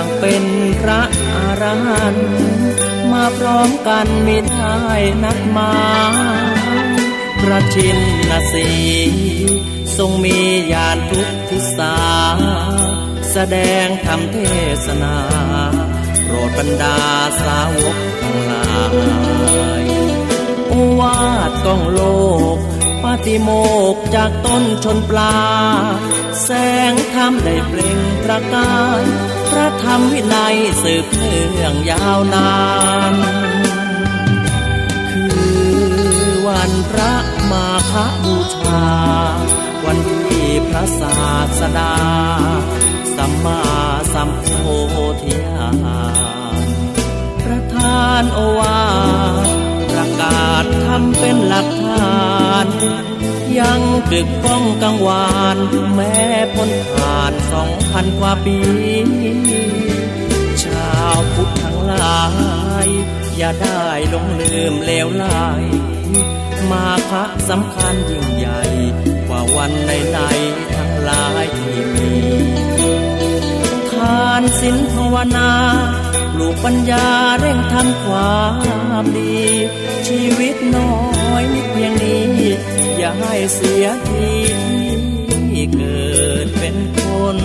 างเป็นพระอรหันต์มาพร้อมกันมิได้นัดหมายพระชินสีห์ทรงมีญาณทุกทิศาแสดงธรรมเทศนาโปรดบรรดาสาวกทั้งหลายโอวาทก้องโลกปาฏิโมกข์จากต้นชนปลาแสงธรรมได้เปล่งประกายพระธรรมวินัยสืบเนื่องยาวนานคือวันพระมาฆบูชาวันที่พระศาสดาสัมมาสัมโพธิญาณประทานโอวาทประกาศทำเป็นหลักฐานยังกึกก้องกังวานแม้พ้นผ่าน2,000 กว่าปีชาวพุทธทั้งหลายอย่าได้หลงลืมเลวไหลมาฆะสำคัญยิ่งใหญ่กว่าวันไหนๆทั้งหลายที่มีทานศีลภาวนาปลูกปัญญาเร่งทำความดีชีวิตน้อยนิดเพียงนี้อย่าให้เสียทีที่เกิดเป็นคน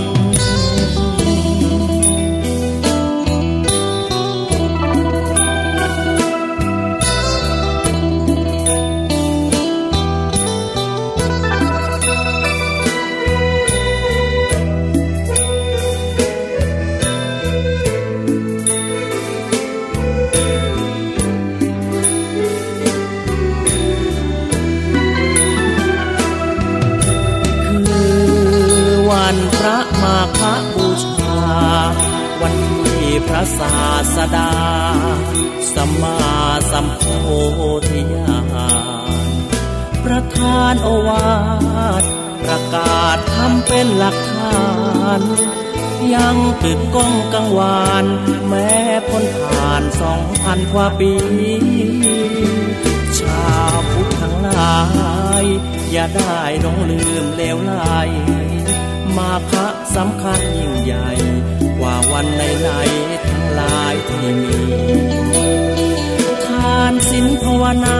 วันพระมาฆบูชาวันที่พระศาสดาสัมมาสัมโพธิญาณประทานโอวาทประกาศทำเป็นหลักฐานยังกึกก้องกังวานแม้พ้นผ่าน2,000 กว่าปีชาวพุทธทั้งหลายอย่าได้หลงลืมเลวไหลมาฆะสำคัญยิ่งใหญ่กว่าวันไหนๆทั้งหลายที่มีทานศีลภาวนา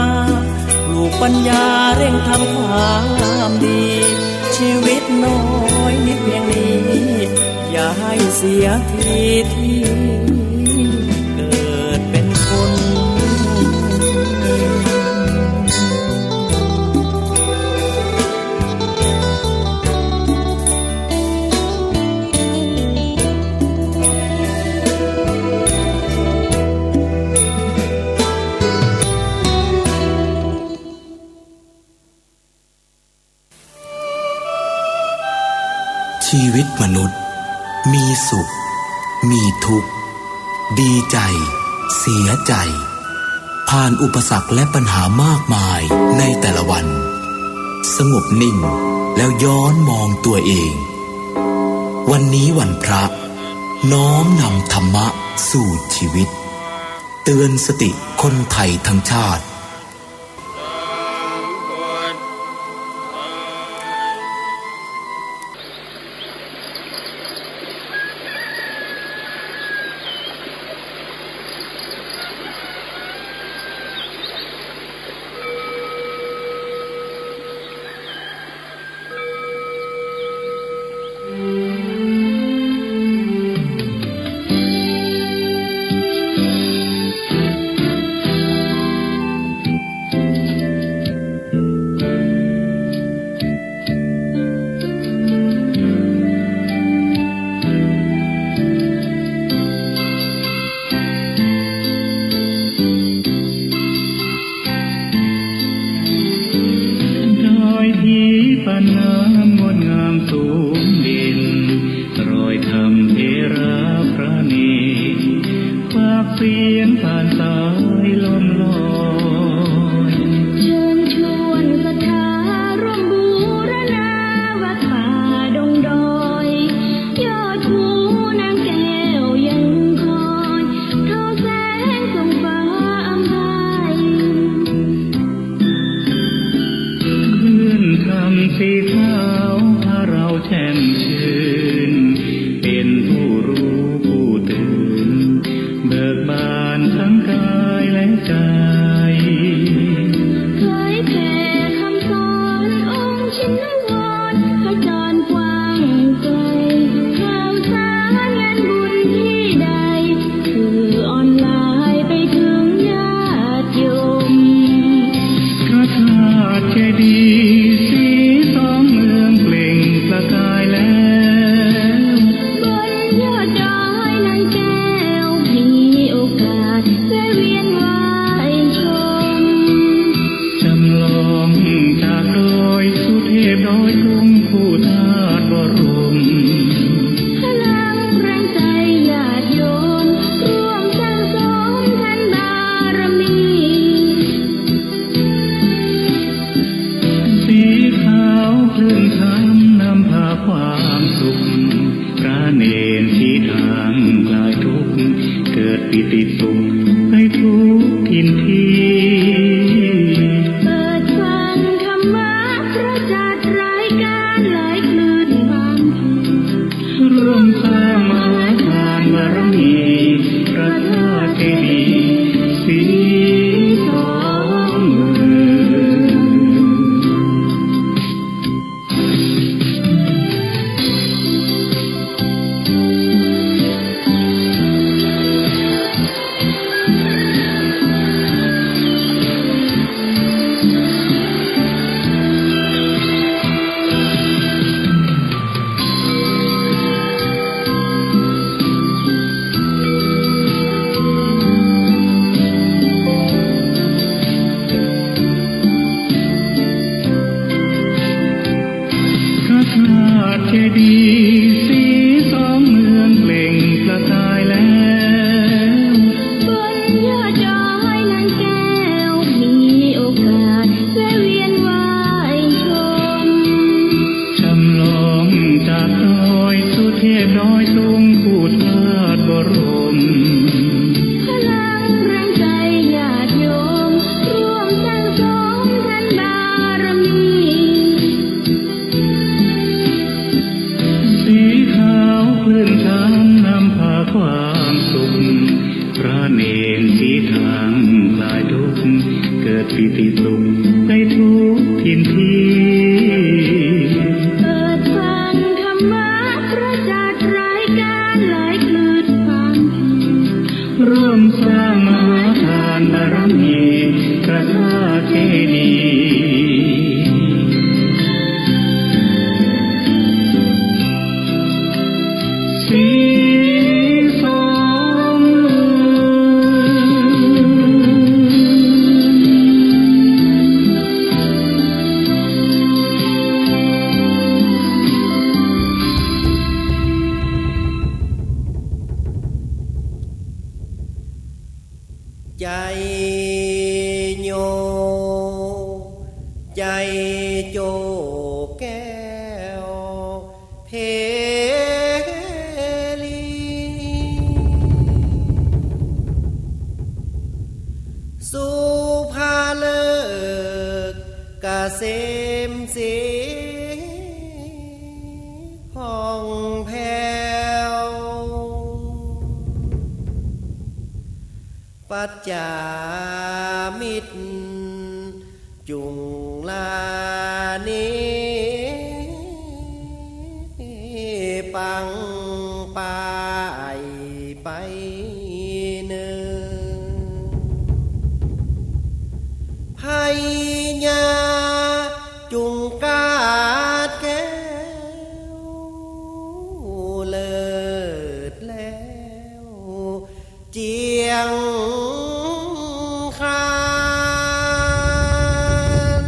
ปลูกปัญญาเร่งทำความดีชีวิตน้อยนิดเพียงนี้อย่าให้เสียทีที่เกิดเป็นคนชีวิตมนุษย์มีสุขมีทุกข์ดีใจเสียใจผ่านอุปสรรคและปัญหามากมายในแต่ละวันสงบนิ่งแล้วย้อนมองตัวเองวันนี้วันพระน้อมนำธรรมะสู่ชีวิตเตือนสติคนไทยทั้งชาติสีขาวพาเราแช่มชื่นเป็นผู้รู้ผู้ตื่น ปิติสุขให้ทุกทินทีเปิดฟังธรรมะพระจัดรายการหลายคลื่นความร่วมสร้างมหาทานบารมีพระธาตุเจดีย์สีทองเมืดีสีสองเมืองเปล่งประกายแล้วบนยอดดอยนางแก้วมีโอกาสแวะเวียนไหว้ชมจำลองจากดอยสุเทพดอยสูงผู้ทาสบรมพลังแรงใจญาติโยมร่วมสร้างสมท่านบารมีสีขาวคลื่นช้ำนำพาความสุขพระเนรสีทางคลายทุกข์เกิดปิติสุขให้ทุกทินทีเปิดฟังธรรมะพระจัดรายการหลายคลื่นความร่วมสร้างมหาทานบารมีพระธาตุเจดีย์สีสองเมืองใจโยใจโจแก้วเพลีสุภาเลิกเกษมสีผ่องแผ้วปัจจามิตรจุงลานิปังปายไปเนินไพญาจุงกาดแก้วเลิศแล้วเจียงคาน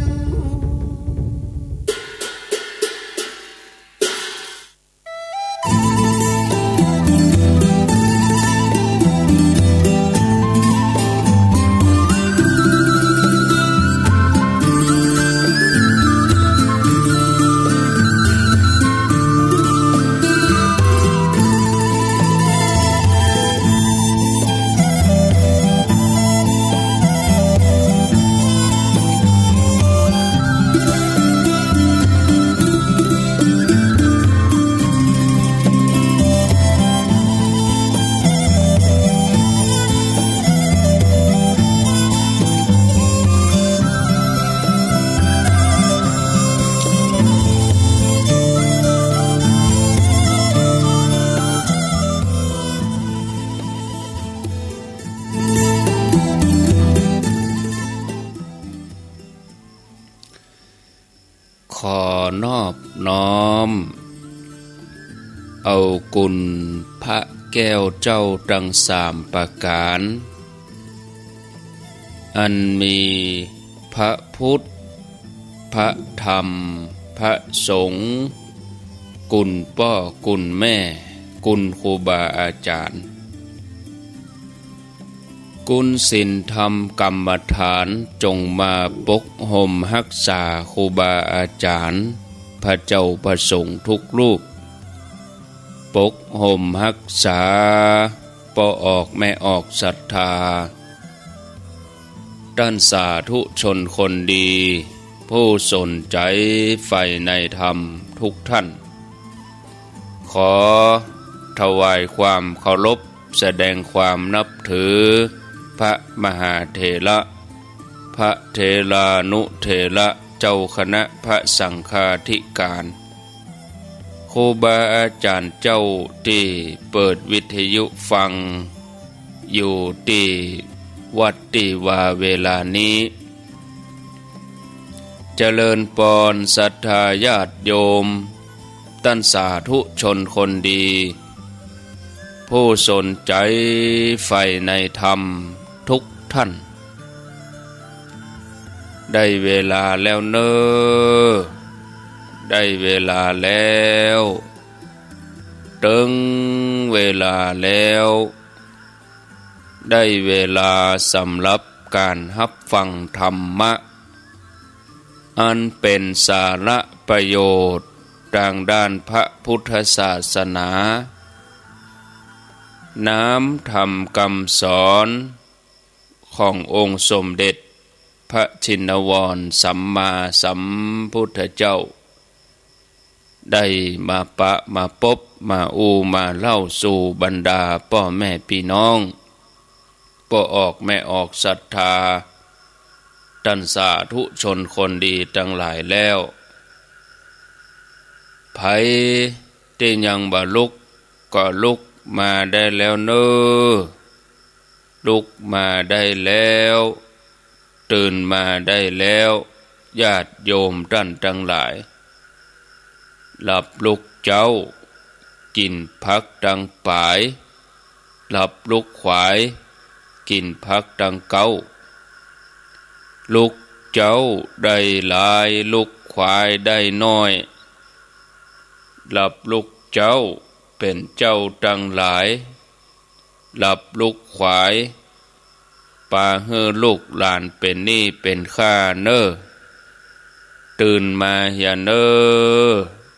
ขอนอบน้อมเอากุลพระแก้วเจ้าดังสามประการอันมีพระพุทธพระธรรมพระสงฆ์กุลพ่อกุลแม่กุลครูบาอาจารย์กุลศีลธรรมกรรมฐานจงมาปกห่มรักษาครูบาอาจารย์พระเจ้าประสงค์ทุกรูปปกห่มรักษาป ปอออกแม่ออกศรัทธาด้านสาธุชนคนดีผู้สนใจใฝ่ในธรรมทุกท่านขอถวายความเคารพแสดงความนับถือพระมหาเถระพระเถรานุเถระเจ้าคณะพระสังฆาธิการครูบาอาจารย์เจ้าที่เปิดวิทยุฟังอยู่ที่วัดที่ว่าเวลานี้เจริญปอนศรัทธาญาติโยมท่านสาธุชนคนดีผู้สนใจใฝ่ในธรรมทุกท่านได้เวลาแล้วเนอได้เวลาแล้วถึงเวลาแล้วได้เวลาสำหรับการรับฟังธรรมะอันเป็นสาระประโยชน์ทางด้านพระพุทธศาสนาน้ำธรรมคำสอนขององค์สมเด็จพระชินวรสัมมาสัมพุทธเจ้าได้มาปะมาพบมามาเล่าสู่บรรดาพ่อแม่พี่น้องพ่อออกแม่ออกศรัทธาท่านสาธุชนคนดีทั้งหลายแล้วไผที่ยังบ่ลุกก็ลุกมาได้แล้วเนอลุกมาได้แล้วตื่นมาได้แล้วญาติโยมท่านทั้งหลายหลับลุกเจ้ากินพักดังปายหลับลุกขวายกินพักดังเก้าลุกเจ้าได้หลายลุกขวายได้น้อยหลับลุกเจ้าเป็นเจ้าทั้งหลายหลับลุกขวายปาเฮอลูกหลานเป็นหนี้เป็นข้าเนอตื่นมาอย่าเนอ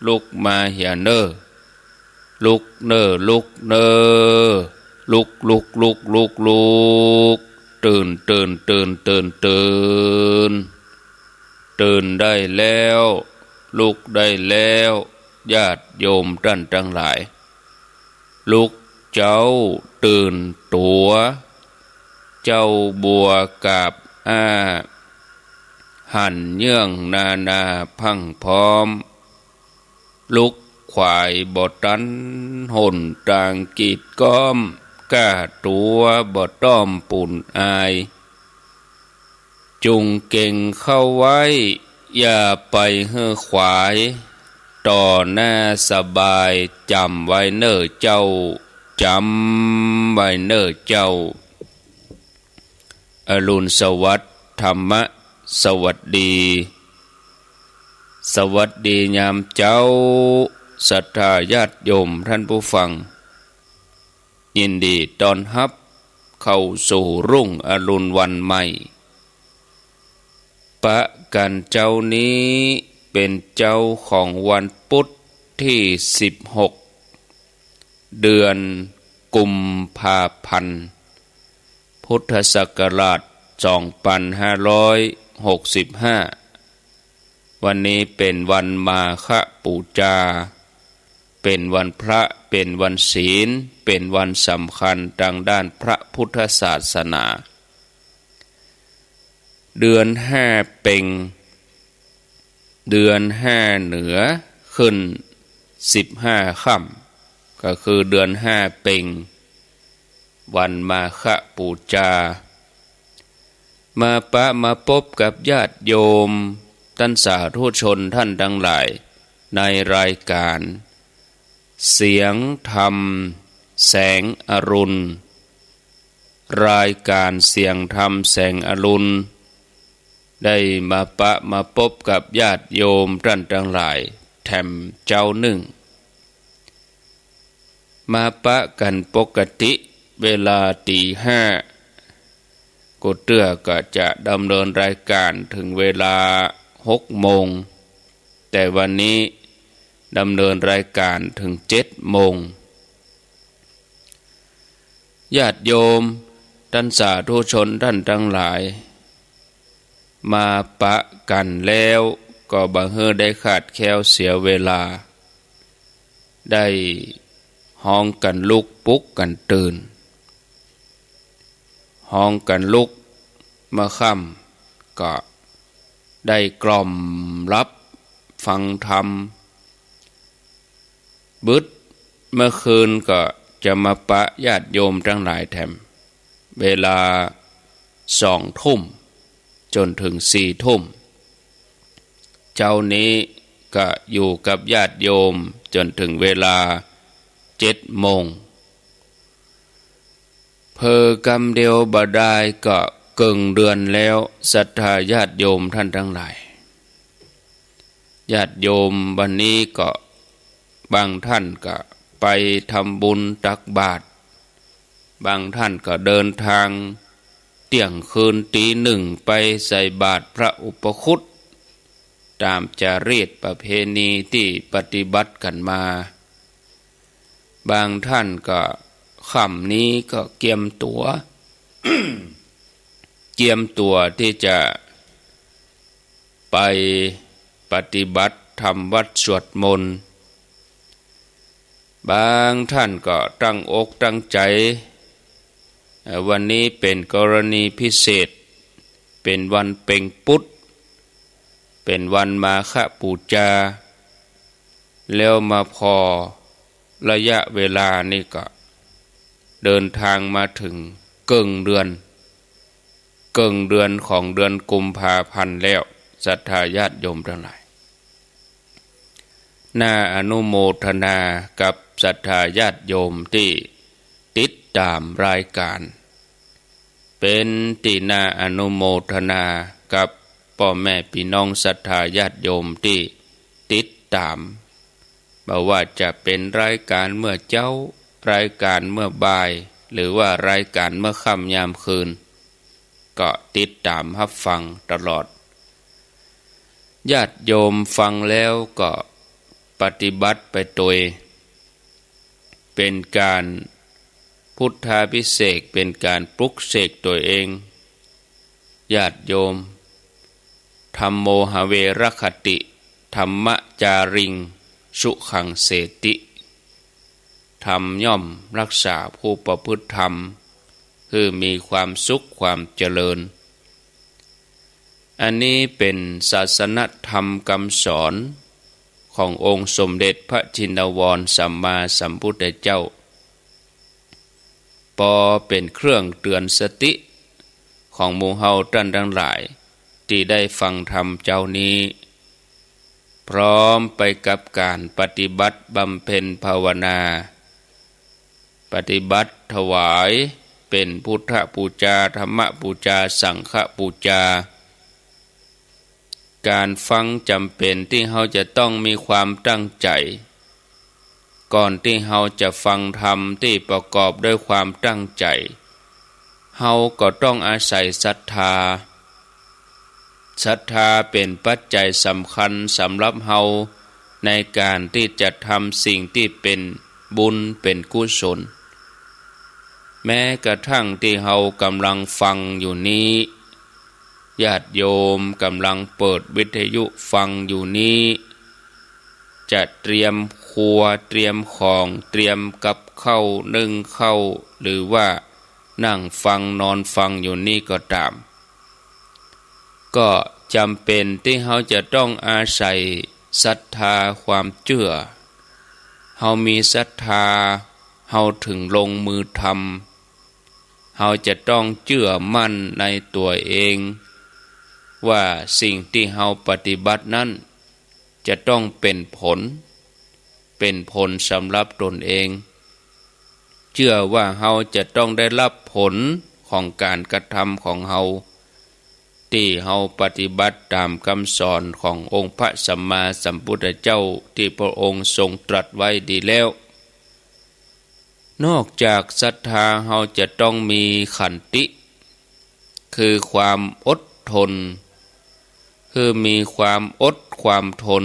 ลุกมาอย่าเนอลุกเนอลุกเนอลุกลุกลุกลุกลุกตื่นตื่นตื่นตื่นตื่นตื่นได้แล้วลุกได้แล้วญาติโยมท่านทั้งหลายลุกเจ้าตื่นตัวเจ้าบัวกาบหั่นเยื่องนาพังพร้อมลุกขวายบ่ตันหนต่างกีดก้อมกล้าตัวบ่ต้อมปุ่นอายจุงเก่งเข้าไว้อย่าไปเฮือขวายต่อหน้าสบายจำไว้เน้อเจ้าจำไว้เน้อเจ้าอรุณสวัสดิ์ธรรมะสวัสดีสวัสดียามเจ้าศรัทธาญาติโยมท่านผู้ฟังยินดีต้อนรับเข้าสู่รุ่งอรุณวันใหม่ปะกันเจ้านี้เป็นเจ้าของวันพุธที่16เดือนกุมภาพันธ์พุทธศักราช2565วันนี้เป็นวันมาฆบูชาเป็นวันพระเป็นวันศีลเป็นวันสำคัญทางด้านพระพุทธศาสนาเดือน5เพ็งเดือน5เหนือขึ้น15ค่ำก็คือเดือน5เพ็งวันมาฆบูชามาปะมาพบกับญาติโยมท่านสาธุชนท่านทั้งหลายในรายการเสียงธรรมแสงอรุณรายการเสียงธรรมแสงอรุณได้มาปะมาพบกับญาติโยมท่านทั้งหลายแถมเจ้าหนึ่งมาปะกันปกติเวลา5:05กูเตื้อก็จะดำเนินรายการถึงเวลา6 โมงแต่วันนี้ดำเนินรายการถึง7 โมง ญาติโยมท่านสาธุชนท่านทั้งหลายมาปะกันแล้วก็บังเอิญได้ขาดแคลวเสียเวลาได้ห้องกันลุกปลุกกันตื่นห้องกันลุกมาค่ำก็ได้กล่อมรับฟังธรรมบึดเมื่อคืนก็จะมาปะญาติโยมทั้งหลายแถมเวลา2 ทุ่มจนถึง4 ทุ่มเจ้านี้ก็อยู่กับญาติโยมจนถึงเวลา7 โมงเพอกรรมเดียวบ่ได้ก็เกิงเดือนแล้วศรัทธาญาติโยมท่านทั้งหลายญาติโยมวันนี้ก็บางท่านก็ไปทำบุญตักบาตรบางท่านก็เดินทางเที่ยงคืนตี 1ไปใส่บาตรพระอุปคุตตามจารีตประเพณีที่ปฏิบัติกันมาบางท่านก็ค่ำนี้ก็เกียมตัว เกียมตัวที่จะไปปฏิบัติทำวัดสวดมนต์บางท่านก็ตั้งอกตั้งใจวันนี้เป็นกรณีพิเศษเป็นวันเพ็ญพุธเป็นวันมาฆบูชาแล้วมาพอระยะเวลานี่ก็เดินทางมาถึงเกิงเดือนของเดือนกุมภาพันธ์แล้วศรัทธาญาติโยมทั้งหลายน่าอนุโมทนากับศรัทธาญาติโยมที่ติดตามรายการเป็นที่น่าอนุโมทนากับพ่อแม่พี่น้องศรัทธาญาติโยมที่ติดตามบ่ว่าจะเป็นรายการเมื่อเจ้ารายการเมื่อบ่ายหรือว่ารายการเมื่อค่ำยามคืนก็ติดตามรับฟังตลอดญาติโยมฟังแล้วก็ปฏิบัติไปโดยเป็นการพุทธาภิเษกเป็นการปลุกเสกตัวเองญาติโยมธัมโมหเวรคติธรรมจาริงสุขังเสติธรรมย่อมรักษาผู้ประพฤติธรรมคือมีความสุขความเจริญอันนี้เป็นศาสนธรรมคำสอนขององค์สมเด็จพระชินวรสัมมาสัมพุทธเจ้าปอเป็นเครื่องเตือนสติของหมู่เฮาท่านทั้งหลายที่ได้ฟังธรรมเจ้านี้พร้อมไปกับการปฏิบัติบำเพ็ญภาวนาปฏิบัติถวายเป็นพุทธบูชาธรรมบูชาสังฆบูชาการฟังจำเป็นที่เฮาจะต้องมีความตั้งใจก่อนที่เฮาจะฟังธรรมที่ประกอบด้วยความตั้งใจเฮาก็ต้องอาศัยศรัทธาเป็นปัจจัยสำคัญสำหรับเฮาในการที่จะทำสิ่งที่เป็นบุญเป็นกุศลแม้กระทั่งที่เฮากำลังฟังอยู่นี้ญาติโยมกำลังเปิดวิทยุฟังอยู่นี้จะเตรียมครัวเตรียมของเตรียมกับข้าวนึ่งข้าวหรือว่านั่งฟังนอนฟังอยู่นี่ก็ตามก็จำเป็นที่เฮาจะต้องอาศัยศรัทธาความเชื่อเฮามีศรัทธาเฮาถึงลงมือทำเฮาจะต้องเชื่อมั่นในตัวเองว่าสิ่งที่เฮาปฏิบัตินั้นจะต้องเป็นผลสำหรับตนเองเชื่อว่าเฮาจะต้องได้รับผลของการกระทำของเฮาที่เฮาปฏิบัติตามคำสอนขององค์พระสัมมาสัมพุทธเจ้าที่พระองค์ทรงตรัสไว้ดีแล้วนอกจากศรัทธาเฮาจะต้องมีขันติคือความอดทนคือมีความอดความทน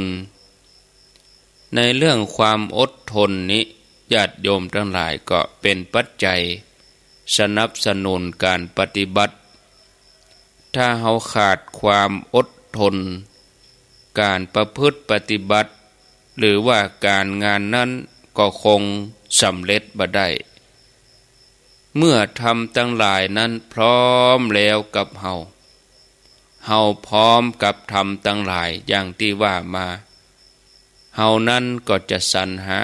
ในเรื่องความอดทนนี้ญาติโยมทั้งหลายก็เป็นปัจจัย สนับสนุนการปฏิบัติถ้าเฮาขาดความอดทนการประพฤติปฏิบัติหรือว่าการงานนั้นก็คงสำเร็จบ่ได้เมื่อทำทั้งหลายนั้นพร้อมแล้วกับเฮาพร้อมกับทำทั้งหลายอย่างที่ว่ามาเฮานั้นก็จะสรรหา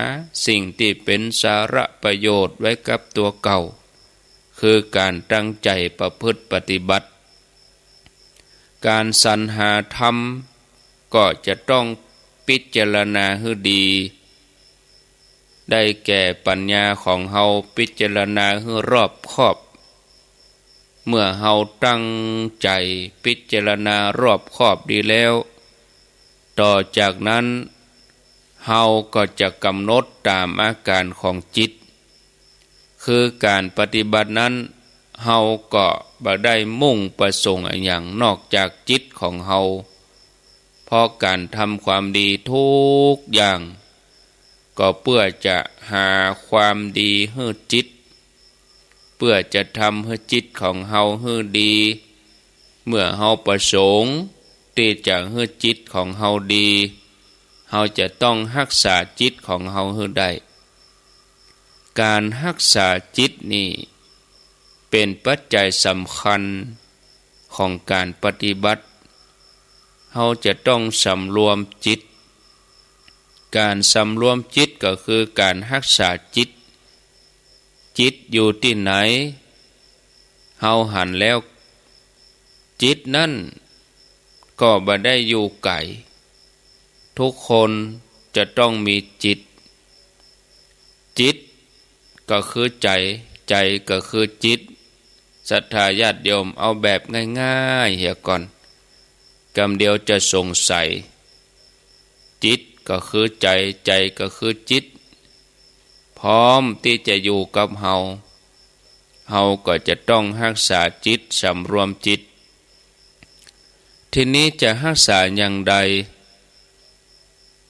สิ่งที่เป็นสาระประโยชน์ไว้กับตัวเก่าคือการตั้งใจประพฤติปฏิบัติการสรรหาธรรมก็จะต้องพิจารณาให้ดีได้แก่ปัญญาของเฮาพิจารณาให้รอบคอบเมื่อเฮาตั้งใจพิจารณารอบคอบดีแล้วต่อจากนั้นเฮาก็จะกำหนดตามอาการของจิตคือการปฏิบัตินั้นเฮาก็บ่ได้มุ่งประสงค์อย่างนอกจากจิตของเฮาเพราะการทำความดีทุกอย่างก็เพื่อจะหาความดีให้จิตเพื่อจะทำให้จิตของเฮาให้ดีเมื่อเฮาประสงค์ที่จะให้จิตของเฮาดีเฮาจะต้องรักษาจิตของเฮาให้ได้การรักษาจิตนี่เป็นปัจจัยสำคัญของการปฏิบัติเฮาจะต้องสำรวมจิตการสำรวมจิตก็คือการรักษาจิตอยู่ที่ไหนเฮาหันแล้วจิตนั่นก็บ่ได้อยู่ไกลทุกคนจะต้องมีจิตก็คือใจก็คือจิตศรัทธาญาติโยมเอาแบบง่ายๆเหียก่อนกำเดียวจะสงสัยจิตก็คือใจก็คือจิตพร้อมที่จะอยู่กับเฮาก็จะต้องรักษาจิตสำรวมจิตทีนี้จะรักษาอย่างใด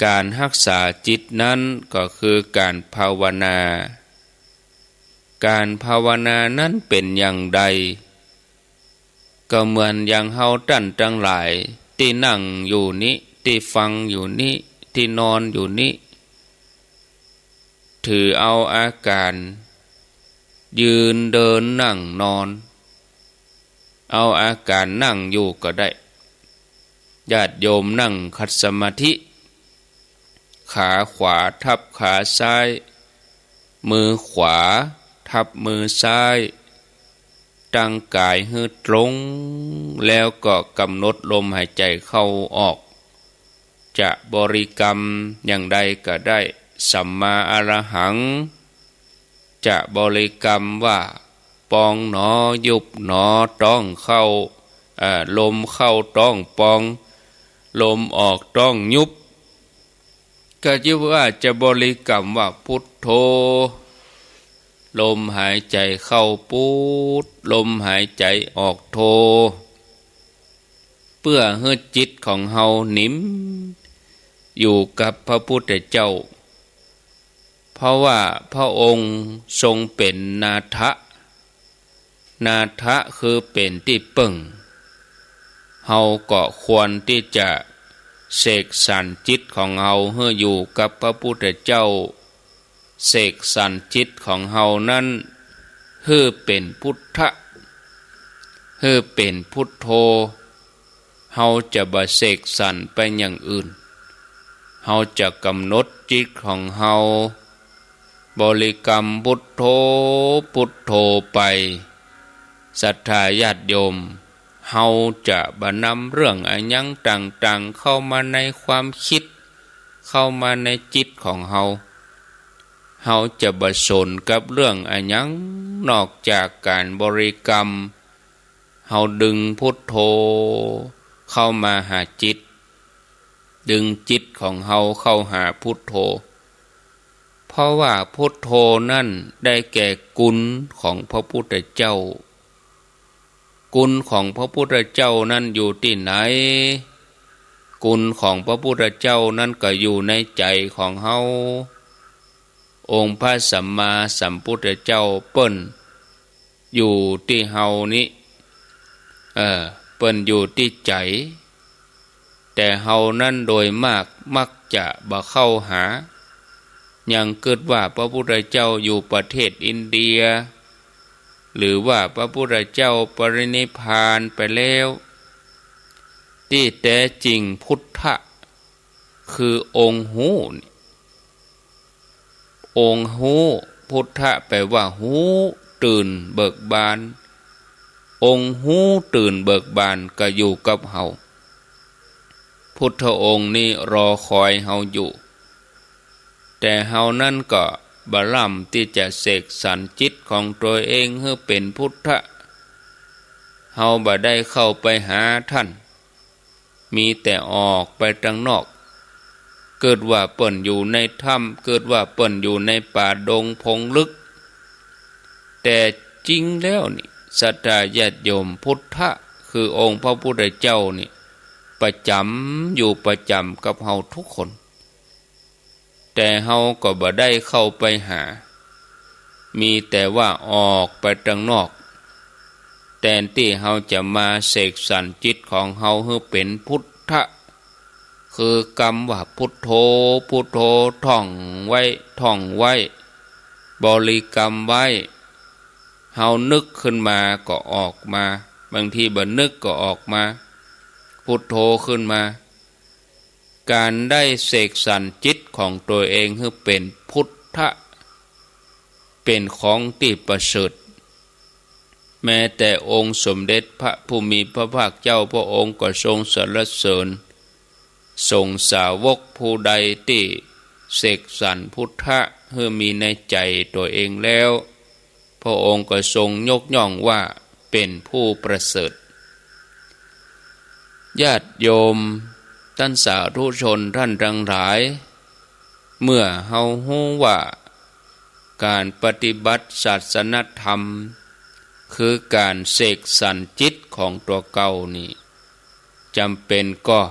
การรักษาจิตนั้นก็คือการภาวนาการภาวนานั้นเป็นอย่างใดก็เหมือนอย่างเฮาท่านทั้งหลายที่นั่งอยู่นี้ที่ฟังอยู่นี้ที่นอนอยู่นี้ถือเอาอาการยืนเดินนั่งนอนเอาอาการนั่งอยู่ก็ได้ญาติโยมนั่งขัดสมาธิขาขวาทับขาซ้ายมือขวาทับมือซ้ายตั้งกายให้ตรงแล้วก็กำหนดลมหายใจเข้าออกจะบริกรรมอย่างใดก็ได้สัมมาอรหังจะบริกรรมว่าปองหนอยุบหนอต้องเข้าลมเข้าต้องปองลมออกต้องยุบก็ชื่อว่าจะบริกรรมว่าพุทโธลมหายใจเข้าพุทลมหายใจออกโธเพื่อให้จิตของเฮานิ่มอยู่กับพระพุทธเจ้าเพราะว่าพระองค์ทรงเป็นนาถะคือเป็นที่ปึ่งเฮาก็ควรที่จะเสกสรรจิตของเฮาให้อยู่กับพระพุทธเจ้าเสกสรรจิตของเฮานั้นให้เป็นพุทธะให้เป็นพุทโธเฮาจะบ่เสกสรรไปอย่างอื่นเฮาจะกำหนดจิตของเฮาบริกรรมพุทโธพุทโธไปศรัทธาญาติโยมเฮาจะบ่นำเรื่องอันยังต่างๆเข้ามาในความคิดเข้ามาในจิตของเฮาจะบ่สนกับเรื่องอันยังนอกจากการบริกรรมเฮาดึงพุทโธเข้ามาหาจิตดึงจิตของเฮาเข้าหาพุทโธเพราะว่าพุทโธนั่นได้แก่กุลของพระพุทธเจ้ากุลของพระพุทธเจ้านั้นอยู่ที่ไหนกุลของพระพุทธเจ้านั้นก็อยู่ในใจของเฮาองค์พระสัมมาสัมพุทธเจ้าเปิ้น อยู่ที่เฮานี้เปิ้นอยู่ที่ใจแต่เฮานั้นโดยมากมักจะบ่เข้าหายังเกิดว่าพระพุทธเจ้าอยู่ประเทศอินเดียหรือว่าพระพุทธเจ้าปรินิพพานไปแล้วที่แท้จริงพุทธะคือองค์หูองค์หูพุทธะแปลว่าหูตื่นเบิกบานองค์หูตื่นเบิกบานก็อยู่กับเฮาพุทธองค์นี้รอคอยเฮาอยู่แต่เฮานั่นก็บ่ล่ำที่จะเสกสรรจิตของตัวเองให้เป็นพุทธะเฮาบ่ได้เข้าไปหาท่านมีแต่ออกไปทางนอกเกิดว่าเปิ้นอยู่ในถ้ำเกิดว่าเปิ้นอยู่ในป่าดงพงลึกแต่จริงแล้วนี่ศรัทธาญาติโยมพุทธะคือองค์พระพุทธเจ้านี่ประจำอยู่ประจำกับเฮาทุกคนแต่เฮาก็บ่ได้เข้าไปหามีแต่ว่าออกไปทางนอกแทนที่เฮาจะมาเสกสรรจิตของเฮาให้เป็นพุทธะคือกรรมว่าพุทโธพุทโธท่องไว้บริกรรมไว้เฮานึกขึ้นมาก็ออกมาบางทีบ่นึกก็ออกมาพุทโธขึ้นมาการได้เสกสรรจิตของตัวเองให้เป็นพุทธะเป็นของที่ประเสริฐแม้แต่องค์สมเด็จพระผู้มีพระภาคเจ้าพระองค์ก็ทรงสรรเสริญทรงสาวกผู้ใดที่เสกสรรพุทธะให้มีในใจตัวเองแล้วพระองค์ก็ทรงยกย่องว่าเป็นผู้ประเสริฐญาติโยมท่านสาธุชนท่านทั้งหลายเมื่อเฮาฮู้ว่าการปฏิบัติศาสนธรรมคือการเสกสรรจิตของตัวเก่านี่จำเป็นก็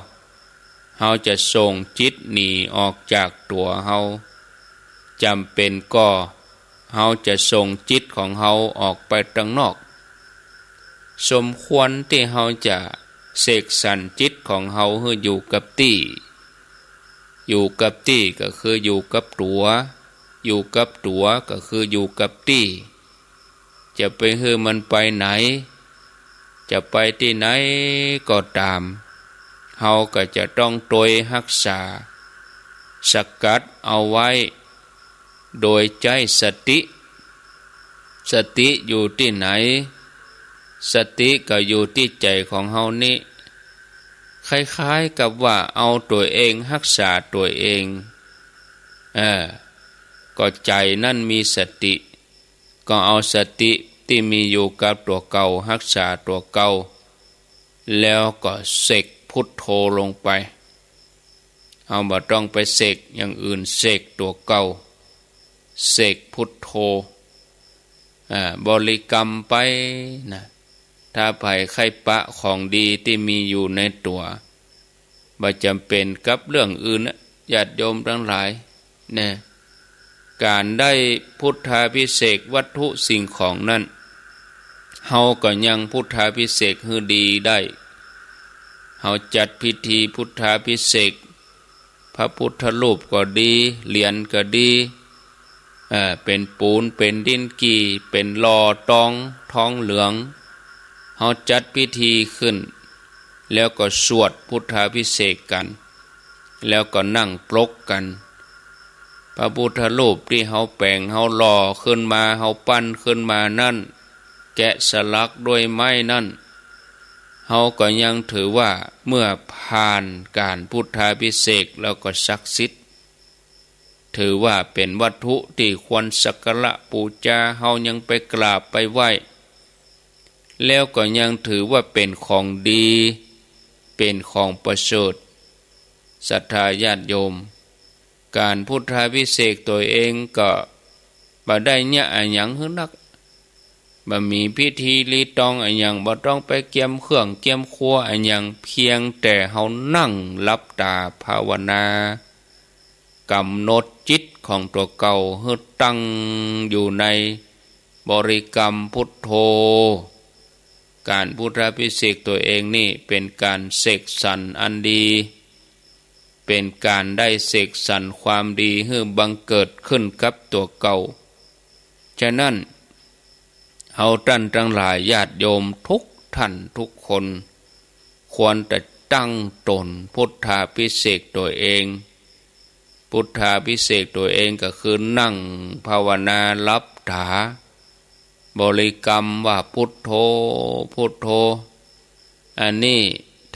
เฮาจะส่งจิตหนีออกจากตัวเฮาจำเป็นก็เฮาจะส่งจิตของเฮาออกไปข้างนอกสมควรที่เฮาจะเสกสรรจิตของเฮาให้อยู่กับที่ก็คืออยู่กับตัวก็คืออยู่กับที่จะไปให้มันไปไหนจะไปที่ไหนก็ตามเฮาก็จะต้องโดยรักษาสกัดเอาไว้โดยใจสติอยู่ที่ไหนสติก็อยู่ที่ใจของเฮานี่คล้ายๆกับว่าเอาตัวเองรักษาตัวเองก็ใจนั่นมีสติก็เอาสติที่มีอยู่กับตัวเก่ารักษาตัวเก่าแล้วก็เสกพุทโธลงไปเอาบ่ต้องไปเสกอย่างอื่นเสกตัวเก่าเสกพุทโธบริกรรมไปนะถ้าภัยไข้ปะของดีที่มีอยู่ในตัวบ่จำเป็นกับเรื่องอื่นญาติโยมทั้งหลายนะการได้พุทธาภิเษกวัตถุสิ่งของนั้นเฮาก็ยังพุทธาภิเษกให้ดีได้เฮาจัดพิธีพุทธาภิเษกพระพุทธรูปก็ดีเหรียญก็ดีเป็นปูนเป็นดินกี่เป็นหล่อทองเหลืองเฮาจัดพิธีขึ้นแล้วก็สวดพุทธาภิเษกกันแล้วก็นั่งปลกกันพระพุทธรูปที่เฮาแปลงเฮาหล่อขึ้นมาเฮาปั้นขึ้นมานั่นแกะสลักด้วยไม้นั่นเฮาก็ยังถือว่าเมื่อผ่านการพุทธาภิเษกแล้วก็ศักดิ์สิทธิ์ถือว่าเป็นวัตถุที่ควรสักการะบูชาเฮายังไปกราบไปไหว้แล้วก็ยังถือว่าเป็นของดีเป็นของประเสริฐศรัทธาญาติโยมการพุทธาภิเษกตัวเองก็บ่ได้เนี่ยอะหยังฮึนักบ่มีพิธีรีตองอะหยังบ่ต้องไปเกียมเครื่องเกียมครัวอะหยังเพียงแต่เฮานั่งหลับตาภาวนากำหนดจิตของตัวเก่าให้ตั้งอยู่ใน บริกรรมพุทโธการพุทธาภิเษกตัวเองนี่เป็นการเสกสรรอันดีเป็นการได้เสกสรรความดีให้บังเกิดขึ้นกับตัวเก่าฉะนั้นเฮาท่านทั้งหลายญาติโยมทุกท่านทุกคนควรจะตั้งตนพุทธาภิเษกตัวเองพุทธาภิเษกตัวเองก็คือนั่งภาวนาลับตาบริกรรมว่าพุทโธพุทโธอันนี้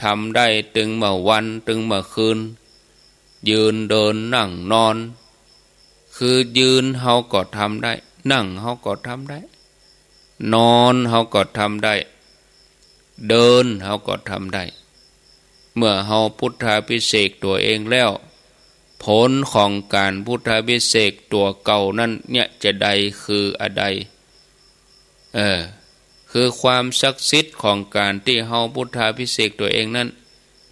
ทำได้ถึงเมื่อวันถึงเมื่อคืนยืนเดินนั่งนอนคือยืนเฮาก็ทำได้นั่งเฮาก็ทำได้นอนเฮาก็ทำได้เดินเฮาก็ทำได้เมื่อเฮาพุทธาภิเษกตัวเองแล้วผลของการพุทธาภิเษกตัวเก่านั้นเนี่ยจะใดคืออะไรคือความศักดิ์สิทธิ์ของการที่เฮาพุทธาภิเษกตัวเองนั้น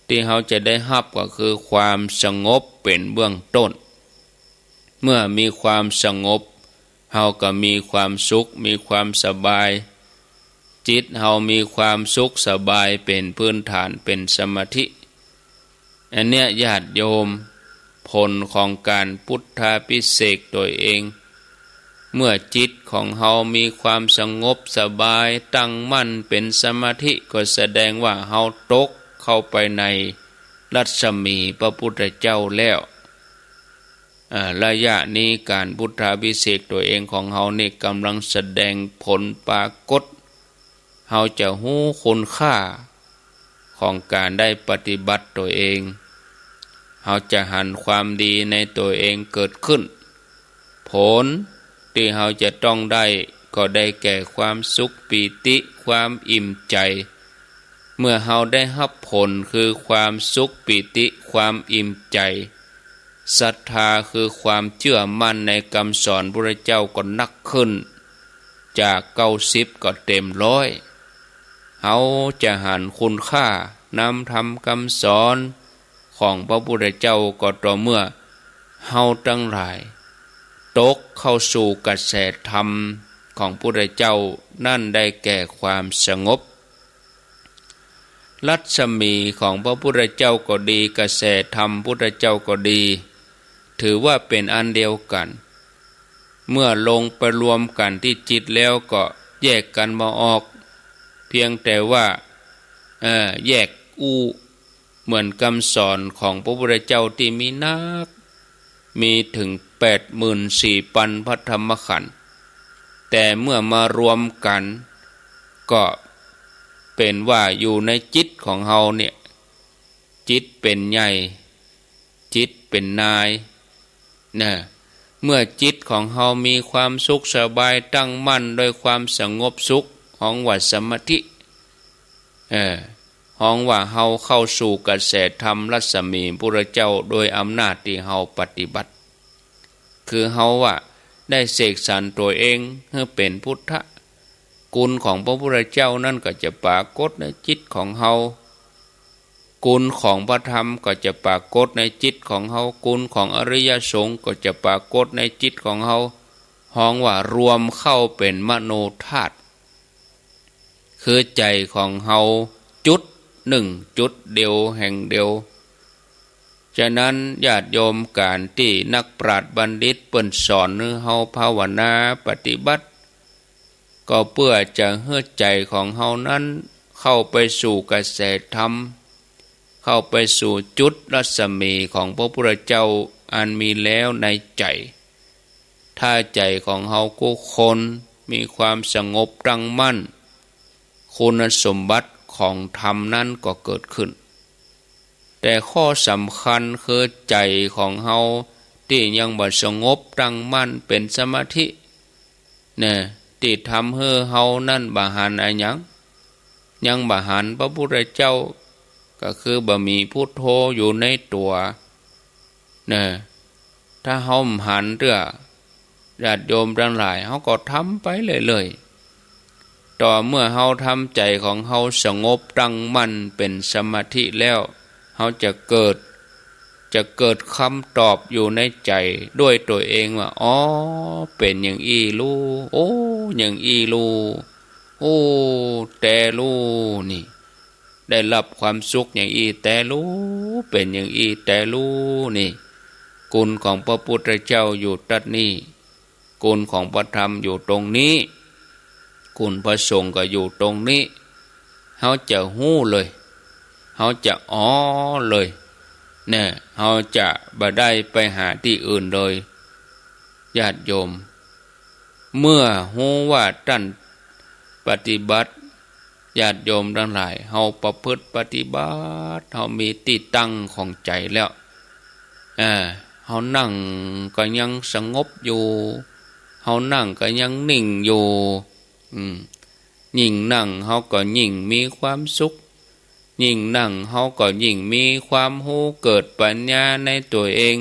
ที่เฮาจะได้รับก็คือความสงบเป็นเบื้องต้นเมื่อมีความสงบเฮาก็มีความสุขมีความสบายจิตเฮามีความสุขสบายเป็นพื้นฐานเป็นสมาธิอันเนี้ยญาติโยมผลของการพุทธาภิเษกตัวเองเมื่อจิตของเฮามีความสงบสบายตั้งมั่นเป็นสมาธิก็แสดงว่าเฮาตกเข้าไปในรัศมีพระพุทธเจ้าแล้วระยะนี้การพุทธาภิเษกตัวเองของเฮานี่กำลังแสดงผลปรากฏเฮาจะรู้คุณค่าของการได้ปฏิบัติตัวเองเฮาจะหันความดีในตัวเองเกิดขึ้นผลที่เฮาจะต้องได้ก็ได้แก่ความสุขปีติความอิ่มใจเมื่อเฮาได้รับผลคือความสุขปิติความอิ่มใจศรัทธาคือความเชื่อมั่นในคำสอนพระเจ้าก็นักขึ้นจาก90ก็เต็ม100เฮาจะหันคุณค่านำธรรมคำสอนของพระพุทธเจ้าก็ต่อเมื่อเฮาทั้งหลายตกเข้าสู่กระแสธรรมของพระพุทธเจ้านั่นได้แก่ความสงบรัศมีของพระพุทธเจ้าก็ดีกระแสธรรมพุทธเจ้าก็ดีถือว่าเป็นอันเดียวกันเมื่อลงไปรวมกันที่จิตแล้วก็แยกกันมาออกเพียงแต่ว่าแยกเหมือนคำสอนของพระพุทธเจ้าที่มีนักมีถึง84,000 พระธรรมขันธ์แต่เมื่อมารวมกันก็เป็นว่าอยู่ในจิตของเฮาเนี่ยจิตเป็นใหญ่จิตเป็นนายเมื่อจิตของเฮามีความสุขสบายตั้งมั่นโดยความสงบสุขของว่าสมาธิห้องว่าเฮาเข้าสู่กระแสธรรมรัศมีพระเจ้าโดยอำนาจที่เฮาปฏิบัติคือเฮาว่าได้เสกสรรตัวเองให้เป็นพุทธคุณของพระพุทธเจ้านั่นก็จะปรากฏในจิตของเฮาคุณของพระธรรมก็จะปรากฏในจิตของเฮาคุณของอริยสงฆ์ก็จะปรากฏในจิตของเฮาห้องว่ารวมเข้าเป็นมโนธาตุคือใจของเฮาจุดหนึ่งจุดเดียวแห่งเดียวฉะนั้นญาติโยมการที่นักปราชญ์บัณฑิตเปิ้นสอนให้เฮาภาวนาปฏิบัติก็เพื่อจะให้ใจของเฮานั้นเข้าไปสู่กระแสธรรมเข้าไปสู่จุดรัศมีของพระพุทธเจ้าอันมีแล้วในใจถ้าใจของเฮาทุกคนมีความสงบตั้งมั่นคุณสมบัติของธรรมนั้นก็เกิดขึ้นแต่ข้อสำคัญคือใจของเฮาที่ยังบ่สงบตั้งมั่นเป็นสมาธิที่ทำให้เฮานั้นบ่หันอะไรยังบ่หันพระพุทธเจ้าก็คือบ่มีพุทโธอยู่ในตัวถ้าเฮาหันเรื่อญาติโยมทั้งหลายเฮาก็ทำไปเลยต่อเมื่อเฮาทำใจของเฮาสงบตั้งมั่นเป็นสมาธิแล้วเฮาจะเกิด จะเกิดคำตอบอยู่ในใจด้วยตัวเองว่าอ๋อเป็นอย่างอีลูโอ้อย่างอีลูโอ้แต่ลูนี่ได้รับความสุขอย่างอีแต่ลูเป็นอย่างอีแต่ลูนี่คุณของพระพุทธเจ้าอยู่ตรงนี้คุณของพระธรรมอยู่ตรงนี้คุณพระสงฆ์ก็อยู่ตรงนี้เขาจะหู้เลยเขาจะอ๋อเลยเนี่ยเขาจะบ่ได้ไปหาที่อื่นเลยญาติโยมเมื่อหู้ว่าท่านปฏิบัติญาติโยมทั้งหลายเฮาประพฤติปฏิบัติเฮามีที่ตั้งของใจแล้วเฮานั่งก็ยังสงบอยู่เฮานั่งก็ยังนิ่งอยู่ยิ่งนั่งเฮาก็ยิ่งมีความสุขยิ่งนั่งเฮาก็ยิ่งมีความรู้เกิดปัญญาในตัวเอง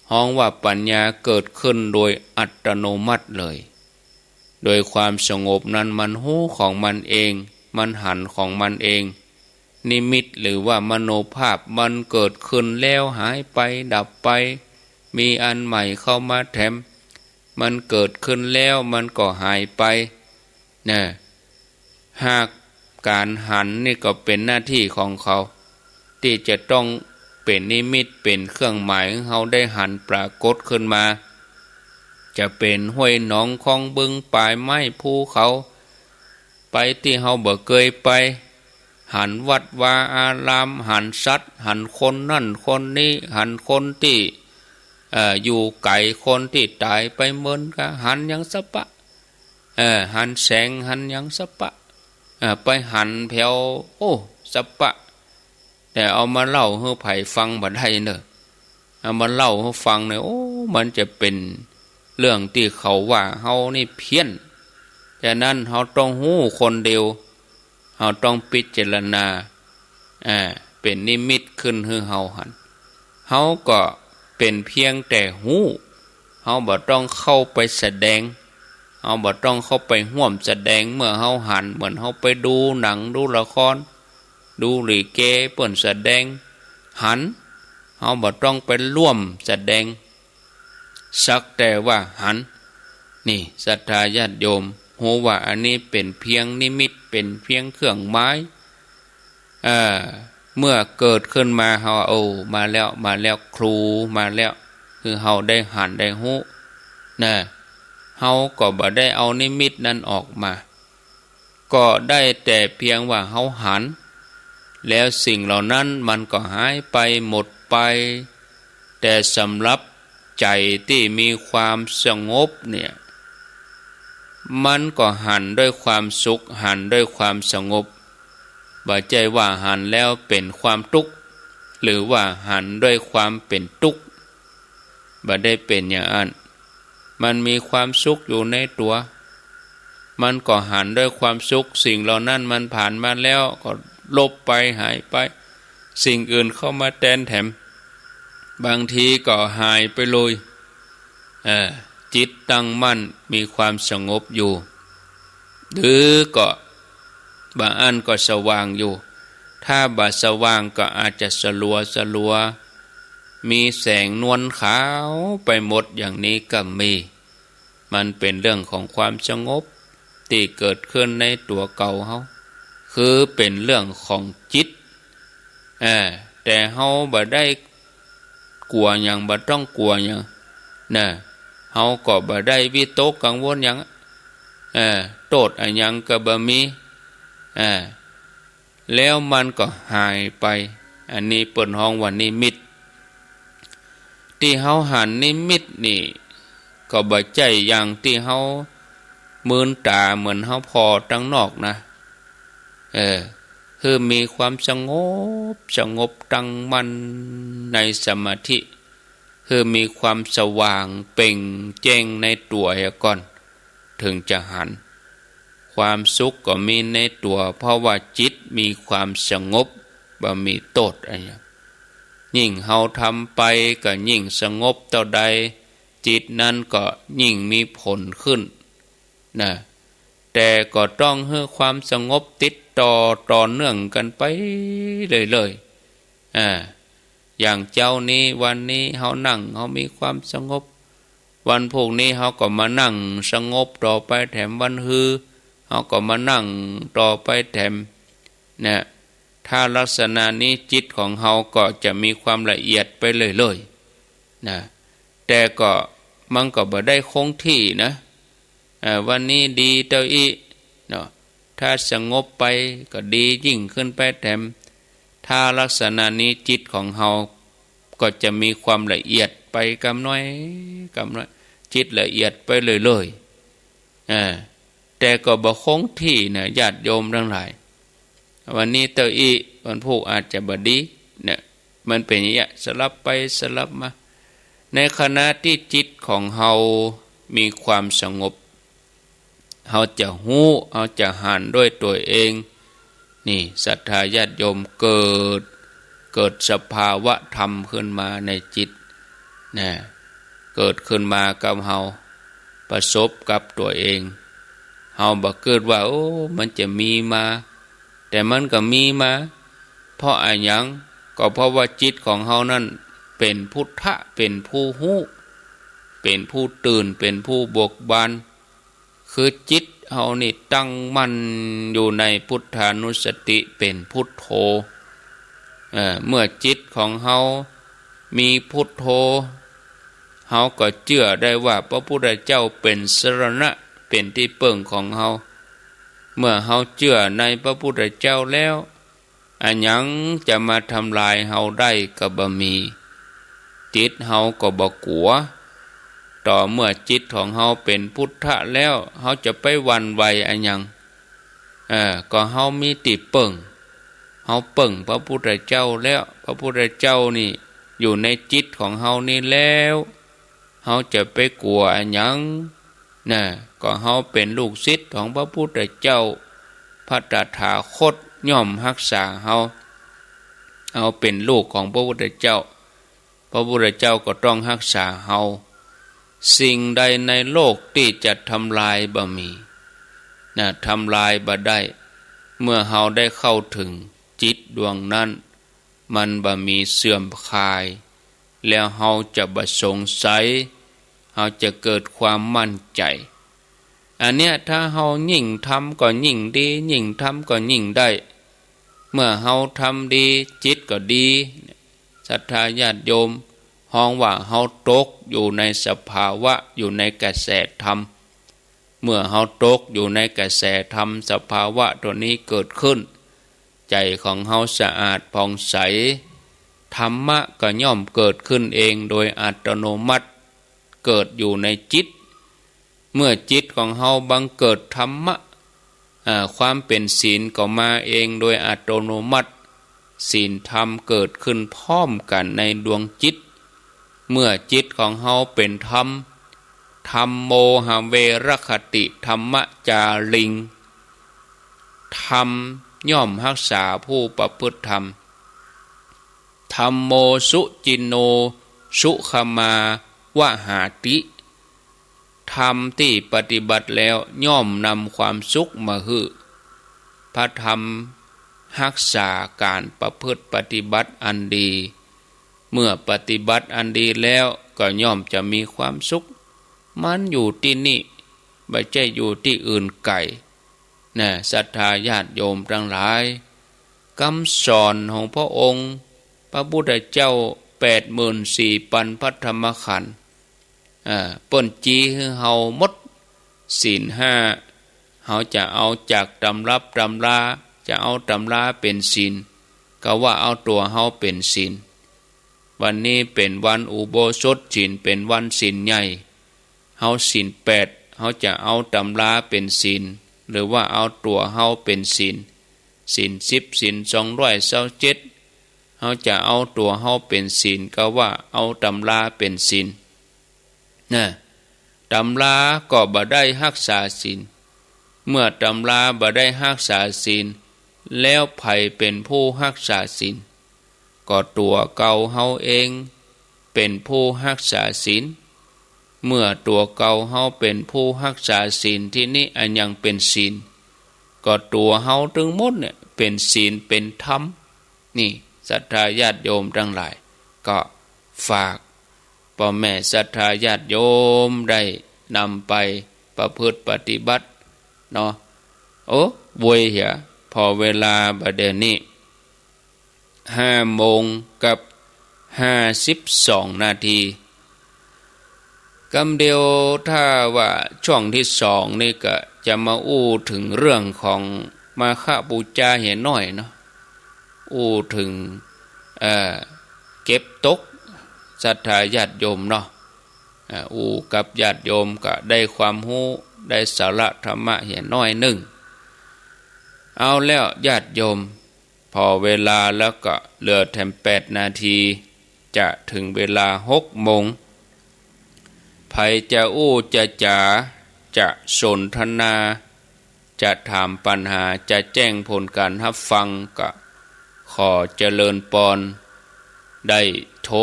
ฮ้องว่าปัญญาเกิดขึ้นโดยอัตโนมัติเลยโดยความสงบนั้นมันหู้ของมันเองมันหันของมันเองนิมิตหรือว่ามโนภาพมันเกิดขึ้นแล้วหายไปดับไปมีอันใหม่เข้ามาแถมมันเกิดขึ้นแล้วมันก็หายไปนะหากการหันนี่ก็เป็นหน้าที่ของเขาที่จะต้องเป็นนิมิตเป็นเครื่องหมายของเขาได้หันปรากฏขึ้นมาจะเป็นห้วยหนองคลองบึงป่ายไม้ภูเขาไปที่เฮาบ่เคยไปหันวัดวาอารามหันสัตว์หันคนนั่นคนนี้หันคนที่อยู่ไกลคนที่ตายไปเมินก็หันยังสปะหันแสงหันยังสปะไปหันแผวโอ้สปะแต่เอามาเล่าให้ไผฟังบ่ได้เนอะเอามาเล่าให้ฟังเนี่ยโอ้มันจะเป็นเรื่องที่เขาว่าเฮานี่เพี้ยนฉะนั้นเฮาต้องหู้คนเดียวเฮาต้องพิจารณาเป็นนิมิตขึ้นให้เฮาหันเฮาก็เป็นเพียงแต่หู้เฮาบ่ต้องเข้าไปแสดงเฮาบ่ต้องเข้าไปร่วมแสดงเมื่อเฮาหันเหมือนเฮาไปดูหนังดูละครดูลิเกเปิ้นแสดงหันเฮาบ่ต้องไปร่วมแสดงสักแต่ว่าหันนี่ศรัทธาญาติโยมหูว่าอันนี้เป็นเพียงนิมิตเป็นเพียงเครื่องหมายเมื่อเกิดขึ้นมาเฮามาแล้วครูมาแล้วคือเฮาได้หันได้หูนะเฮาก็บ่ได้เอานิมิตนั้นออกมาก็ได้แต่เพียงว่าเฮาหันแล้วสิ่งเหล่านั้นมันก็หายไปหมดไปแต่สำหรับใจที่มีความสงบเนี่ยมันก็หันด้วยความสุขหันด้วยความสงบบ่ใจว่าหันแล้วเป็นความทุกข์หรือว่าหันด้วยความเป็นทุกข์บ่ได้เป็นอย่างนั้นมันมีความสุขอยู่ในตัวมันก็หันด้วยความสุขสิ่งเหล่านั้นมันผ่านมาแล้วก็ลบไปหายไปสิ่งอื่นเข้ามาแทนแถมบางทีก็หายไปเลยจิตตั้งมั่นมีความสงบอยู่หรือก็บางอันก็สว่างอยู่ถ้าบาสว่างก็อาจจะสลัวมีแสงนวลขาวไปหมดอย่างนี้ก็มีมันเป็นเรื่องของความสงบที่เกิดขึ้นในตัวเก่าเฮาคือเป็นเรื่องของจิตแต่เฮาบ่ได้กลัวหยังบ่ต้องกลัวหยังนะเฮาก็บ่ได้วิตกกังวลหยังโทษอันหยังก็บ่มีแล้วมันก็หายไปอันนี้เปิ้นฮ้องว่านิมิตที่เฮาหันนิมิตนี่ก็บ่ใจอย่างที่เฮามืนตาเหมือนเฮาพอตั้งนอกนะคือมีความสงบตั้งมั่นในสมาธิคือมีความสว่างเปล่งแจ้งในตัวก่อนถึงจะหันความสุขก็มีในตัวเพราะว่าจิตมีความสงบบ่มีโทษอะไรยิ่งเฮาทำไปก็ยิ่งสงบเท่าใดจิตนั้นก็ยิ่งมีผลขึ้นนะแต่ก็ต้องให้ความสงบติดต่อเนื่องกันไปเลย อย่างเจ้านี้วันนี้เฮานั่งเฮามีความสงบวันพวกนี้เฮาก็มานั่งสงบต่อไปแถมวันฮือเฮาก็มานั่งต่อไปแถมเนี่ยถ้าลักษณะนี้จิตของเฮาก็จะมีความละเอียดไปเลยๆนะแต่ก็มันก็บ่ได้คงที่นะวันนี้ดีเต้าอีเนาะถ้าสงบไปก็ดียิ่งขึ้นไปแถมถ้าลักษณะนี้จิตของเฮาก็จะมีความละเอียดไปกำน้อยจิตละเอียดไปเลยแต่ก็บ่คงที่นะญาติโยมทั้งหลายวันนี้เต้าอีวันพวกอาจจะบ่ดีเนี่ยมันเป็นอย่างนี้สลับไปสลับมาในขณะที่จิตของเฮามีความสงบเฮาจะหู้เฮาจะหันด้วยตัวเองนี่ศรัทธาญาติโยมเกิดสภาวะธรรมขึ้นมาในจิตนะเกิดขึ้นมากับเฮาประสบกับตัวเองเฮาบ่เกิดว่าโอ้มันจะมีมาแต่มันก็มีมาเพราะอะไรหยังก็เพราะว่าจิตของเฮานั้นเป็นพุทธะเป็นผู้ฮู้เป็นผู้ตื่นเป็นผู้เบิกบานคือจิตเฮานี่ตั้งมั่นอยู่ในพุทธานุสติเป็นพุทโธเมื่อจิตของเฮามีพุทโธเฮาก็เชื่อได้ว่าพระพุทธเจ้าเป็นสรณะเป็นที่พึ่งของเฮาเมื่อเฮาเชื่อในพระพุทธเจ้าแล้วอันหยังจะมาทำลายเฮาได้ก็บ่มีจิตเฮาก็บ่กลัวต่อเมื่อจิตของเฮาเป็นพุทธะแล้วเฮาจะไปหวั่นไหวอันหยังก็เฮามีติเปิ่งเฮาเปิ่งพระพุทธเจ้าแล้วพระพุทธเจ้านี่อยู่ในจิตของเฮานี่แล้วเฮาจะไปกลัวอันหยังนะก็เฮาเป็นลูกศิษย์ของพระพุทธเจ้าพระตถาคตย่อมรักษาเฮาเป็นลูกของพระพุทธเจ้าพระพุทธเจ้าก็ต้องรักษาเฮาสิ่งใดในโลกที่จะทำลายบ่มีนะทำลายบ่ได้เมื่อเฮาได้เข้าถึงจิตดวงนั้นมันบ่มีเสื่อมคลายแล้วเฮาจะบ่สงสัยเฮาจะเกิดความมั่นใจอันเนี้ยถ้าเฮายิ่งทำก็ยิ่งดียิ่งทำก็ยิ่งได้เมื่อเฮาทำดีจิตก็ดีศรัทธาญาติโยมห้องว่าเฮาตกอยู่ในสภาวะอยู่ในกระแสธรรมเมื่อเฮาตกอยู่ในกระแสธรรมสภาวะตัวนี้เกิดขึ้นใจของเฮาสะอาดผ่องใสธรรมะก็ย่อมเกิดขึ้นเองโดยอัตโนมัติเกิดอยู่ในจิตเมื่อจิตของเฮาบังเกิดธรรมะความเป็นศีลก็มาเองโดยอัตโนมัติศีลธรรมเกิดขึ้นพร้อมกันในดวงจิตเมื่อจิตของเฮาเป็นธรรมธัมโมหเวรคติธรรมจาริงธรรมย่อมรักษาผู้ประพฤติธรรมธัมโมสุจินโนสุขมาวหาติธรรมที่ปฏิบัติแล้วย่อมนำความสุขมาให้พระธรรมรักษาการประพฤติปฏิบัติอันดีเมื่อปฏิบัติอันดีแล้วก็ย่อมจะมีความสุขมันอยู่ที่นี่ไม่ใช่อยู่ที่อื่นไกลนะศรัทธาญาติโยมทั้งหลายคำสอนของพระองค์พระพุทธเจ้า84,000พระธรรมขันธ์เปิ้นจี้ให้เฮาหมดศีล5เฮาจะเอาจากตำรับตำราจะเอาตำราเป็นศีลก็ว่าเอาตัวเฮาเป็นศีลวันนี้เป็นวันอุโบสถศีลเป็นวันศีลใหญ่เฮาศีล8เฮาจะเอาตำราเป็นศีลหรือว่าเอาตัวเฮาเป็นศีล10ศีล227เฮาจะเอาตัวเฮาเป็นศีลก็ว่าเอาตำราเป็นศีลนะตำราก็บ่ได้รักษาศีลเมื่อตำราบ่ได้รักษาศีลแล้วไผเป็นผู้รักษาศีลก็ตัวเก่าเฮาเองเป็นผู้รักษาศีลเมื่อตัวเก่าเฮาเป็นผู้รักษาศีลที่นี้อันยังเป็นศีลก็ตัวเฮาทั้งหมดเนี่ยเป็นศีลเป็นธรรมนี่ศรัทธาญาติโยมทั้งหลาย ก็ฝากพ่อแม่ศรัทธาญาติโยมได้นำไปประพฤติปฏิบัติเนาะโอ้บวยเหียพอเวลาบัดเดี๋ยวนี้5 โมงกับ52 นาทีกำเดียวถ้าว่าช่วงที่2นี่ก็จะมาอู้ถึงเรื่องของมาฆบูชาเหียน้อยเนาะอู้ถึงเก็บตกศรัทธาญาติโยมเนาะอู้กับญาติโยมก็ได้ความรู้ได้สาระธรรมะเหียน้อยหนึ่งเอาแล้วญาติโยมพอเวลาแล้วก็เหลือแถม8 นาทีจะถึงเวลา6 โมงไผจะอู้จะจ๋าจะสนทนาจะถามปัญหาจะแจ้งผลการรับฟังก็ขอเจริญปอนได้โทร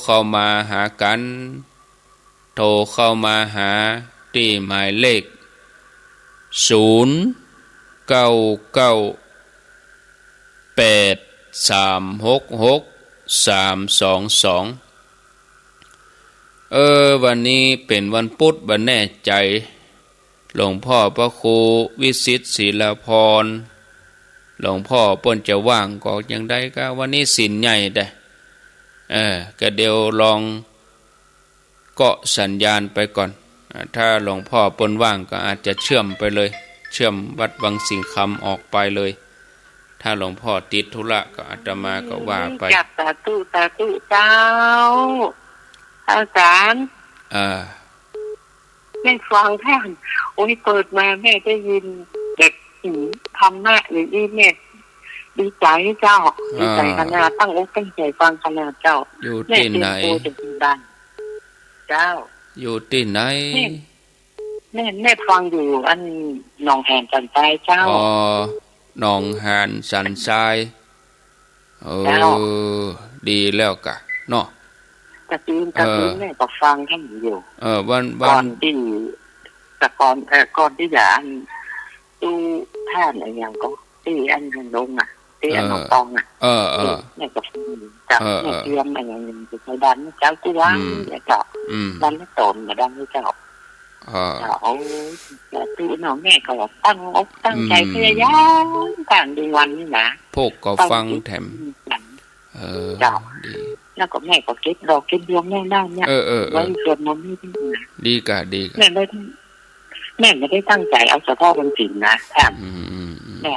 เข้ามาหากันโทรเข้ามาหาที่หมายเลข0998366322วันนี้เป็นวันพุธวันแน่ใจหลวงพ่อพระครูวิสิตศิลพรหลวงพ่อเปิ้นจะว่างก็ยังได้ก็วันนี้ศีลใหญ่ได้ก็เดี๋ยวลองเกาะสัญญาณไปก่อนถ้าหลวงพ่อเปิ้นว่างก็อาจจะเชื่อมไปเลยเชื่อมวัดวังสิงคำออกไปเลยถ้าหลวงพ่อติดธุระก็อาตมาก็ว่าไปจับสาธุเจ้าอาจารย์แม่ฟังแท่นโอ้ยเปิดมาแม่ได้ยินเด็กทำแม่หรือแม่ดีใจเจ้าดีใจขนาดตั้งอกตั้งใจฟังขนาดเจ้าอยู่ที่ไหนเจ้าอยู่ที่ไหนแม่ฟังอยู่อันหนองแหนสันทรายเจ้าหนองหานสันทรายดีแล้วกะเนาะกระตุ้นแม่ก็ฟังท่านอยู่วันก่อนที่แต่ก่อนที่จะอันตู้ท่านอะไรอย่างก็ที่อันหันลงที่อันนองตองแม่ก็ฟังจากแม่เตรียมอะไรอย่างนี้จะใช้ดันเจ้ากู้ว่างเนี่ยเจ้าดันไม่ตนมาดันให้เจ้าแต่ตู้น้องแม่ก็ตั้งอกตั้งใจพยายามต่างดีวันนี่นะพวกก็ฟังแถมเจ้าดีแล้วก็แม่ก็เก็บดอกเก็บดวงแม่ได้เนี่ยไว้ส่วนมันไม่ดีกะแม่ไม่ได้ตั้งใจเอาเฉพาะวันศีลนะแม่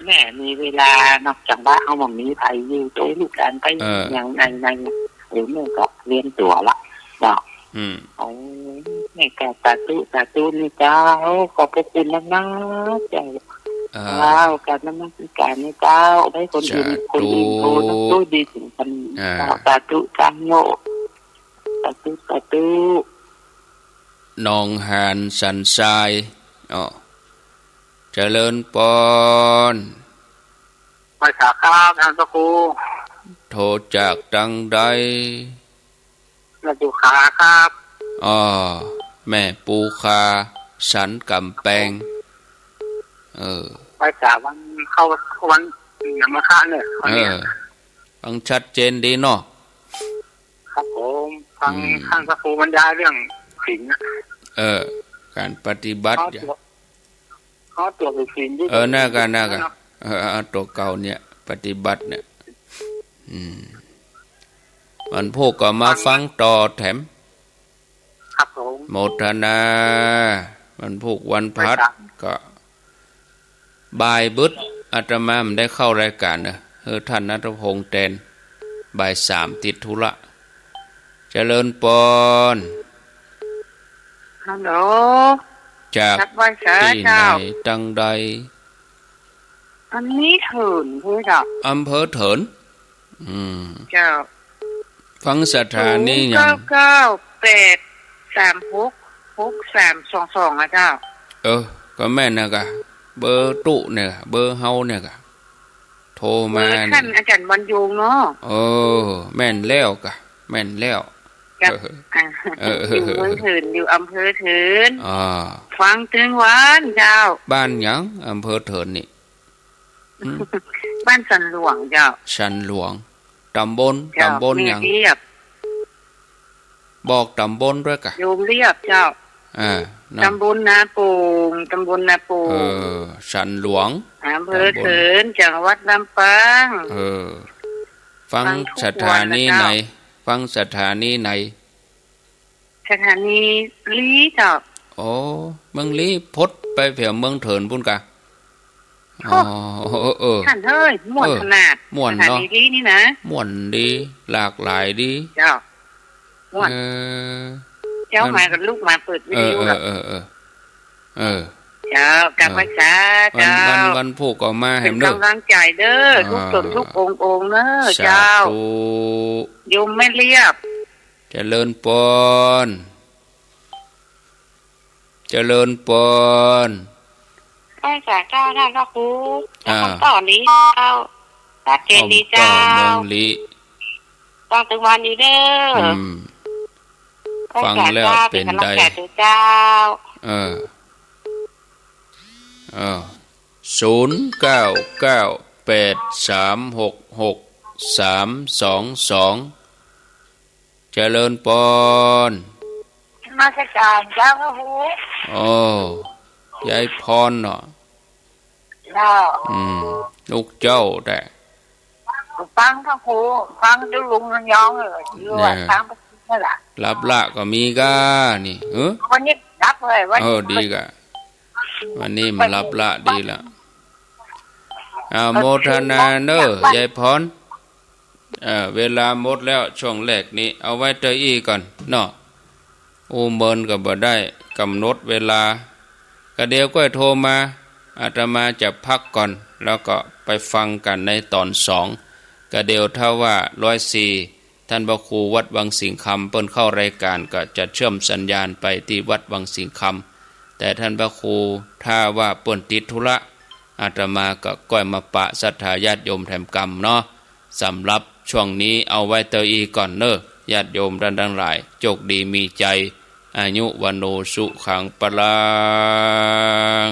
แม่มีเวลานอกจากว่าเอาหม่อมนี้ไปอยู่ตัวลูกหลานไปอย่างในหรือแม่ก็เรียนตัวละเนาะแม่ก็สาธุนี่เจ้าขอบพระคุณมากๆเจ้าการนมัสการนี่เจ้าให้คนอื่นโตนักตู้ดีถึงกันสาธุจังโยสาธุหนองหานสันทรายเจริญปอนภาษาข้าวทางตะคูโทรจากดังใดมาดูขาครับแม่ปูคาสันกำแพงภาษาวันเข้าวันอย่างมาข้าเนี่ยฟังชัดเจนดีเนาะครับผมฟังข้างตะคูบรรยายเรื่องศีลการปฏิบัติเขาตัวเป็นศีลน่ากันตัวเก่าเนี่ยปฏิบัติเนี่ยมันพวกก็มาฟังต่อแถมครับผมโมทนามันพวกวันพัดก็บายบึดอาตมาได้เข้ารายการนะท่านณัฐพงษ์แตนบ่าย 3ติดธุระเจริญปอนฮัลโหลจากที่ไหนตั้งใดอันนี้เถินเพื่อดับอำเภอเถินเจ้าฟังสถานีอย่าง998366322นะเจ้าก็แม่นนะกะเบอร์ตุเนี่ยเบอร์เฮาเนี่ยกะโทรมาท่านอาจารย์บรรยงเนาะแม่นแล้วกะแม่นแล้วอยู่เมืองเถินอยู่อำเภอเถินฟังถึงวันเจ้าบ้านหยังอำเภอเถินนี่บ้านสันหลวงเจ้าสันหลวง ตำบลอย่างบอกตำบลด้วยกะโยมเรียบเจ้าตำบลนาโป่งสันหลวงอำเภอเถินจังหวัดลำปางฟังสถานีไหนสถานีลีเจ้าโอ้เมืองลีพดไปเผื่อเมืองเถินพุ่นกะท่านเอ้ยม่วนขนาดม่วนเนาะลีนี่นะม่วนดีหลากหลายดีเจ้าม่วนเจ้ามากับลูกมาเปิดวิดีโอเจ้ากลับมาช้าเจ้าวันผูกก็มาให้เด้อกำลังใจเด้อทุกตนทุกองค์เด้อเจ้าโยมไม่เรียบเจริญปนได้จากเจ้าท่านพระครูต่อนี้เจ้าตัดเจนดีเจ้าเมืองลีต้องถึงวันนี้เด้อฟังแล้วเป็นได้เจ้า0998366322เจริญปนมาสักการเจ้าพระครูยายพรเนาะลูกเจ้าแต่ฟังพระครูฟังดูลุงยองเลยด้วยฟังพระครูนั่นแหละรับละก็มีก้านี่วันนี้รับเลยวันดีกะวันนี้มารับละดีละโมทนาเนอยายพรเวลาหมดแล้วช่วงแรกนี้เอาไว้เตยก่อนเนาะเมินก็บ่ได้กำหนดเวลาก็เดี๋ยวก็โทรมาอาตมาจะพักก่อนแล้วก็ไปฟังกันในตอน2ก็เดี๋ยวถ้าว่า104ท่านพระครูวัดวังสิงห์คำเปิ้นเข้ารายการก็จะเชื่อมสัญญาณไปที่วัดวังสิงห์คำแต่ท่านพระครูถ้าว่าเปิ้นติดธุระอาตมาก็ก้อยมาปะศรัทธาญาติโยมแถมกรรมเนาะสำหรับช่วงนี้เอาไว้เตยก่อนเนอะญาติโยมดังหลายโชคดีมีใจอายุวันโนสุขังปลัง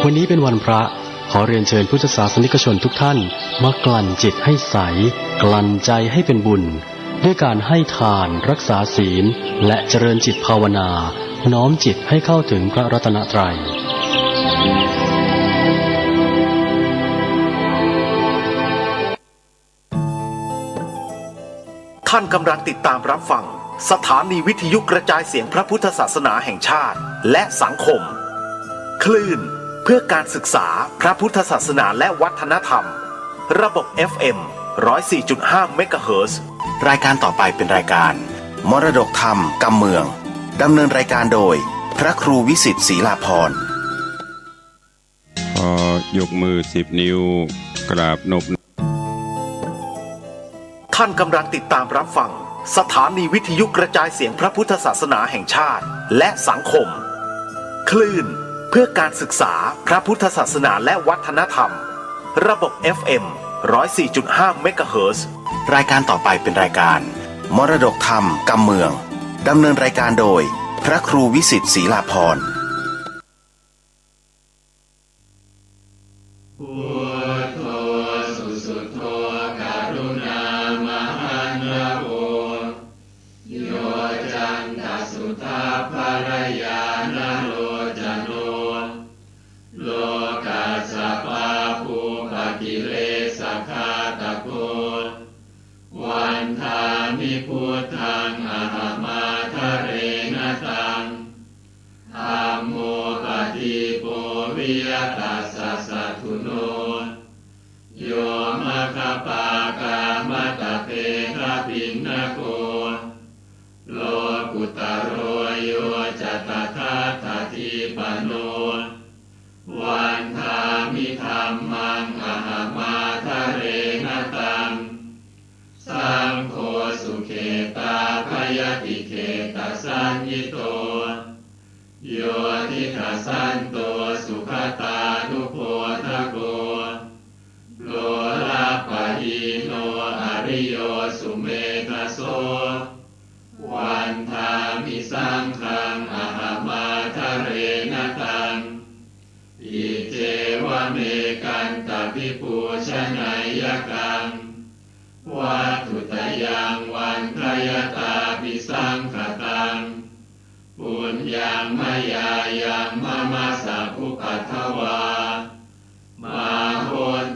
วันนี้เป็นวันพระขอเรียนเชิญพุทธศาสนิกชนทุกท่านมากลั่นจิตให้ใสกลั่นใจให้เป็นบุญด้วยการให้ทานรักษาศีลและเจริญจิตภาวนาน้อมจิตให้เข้าถึงพระรัตนตรัยท่านกำลังติดตามรับฟังสถานีวิทยุกระจายเสียงพระพุทธศาสนาแห่งชาติและสังคมคลื่นเพื่อการศึกษาพระพุทธศาสนาและวัฒนธรรมระบบ FM 104.5 เมกะเฮิรตซ์รายการต่อไปเป็นรายการมรดกธรรมกำเมืองดำเนินรายการโดยพระครูวิสิทธิ์ศรีลาภรณ์ยกมือ10 นิ้วกราบนบท่านกำลังติดตามรับฟังสถานีวิทยุกระจายเสียงพระพุทธศาสนาแห่งชาติและสังคมคลื่นเพื่อการศึกษาพระพุทธศาสนาและวัฒนธรรมระบบ FM 104.5 เมกะเฮิรตซ์รายการต่อไปเป็นรายการมรดกธรรมกำเมืองดำเนินรายการโดยพระครูวิสิทธิ์ศรีลาภรณ์วันธามิสังฆ ยังวันทยตาปิสังขตังปุญญังมยายังมะมะสะภุปัทถวา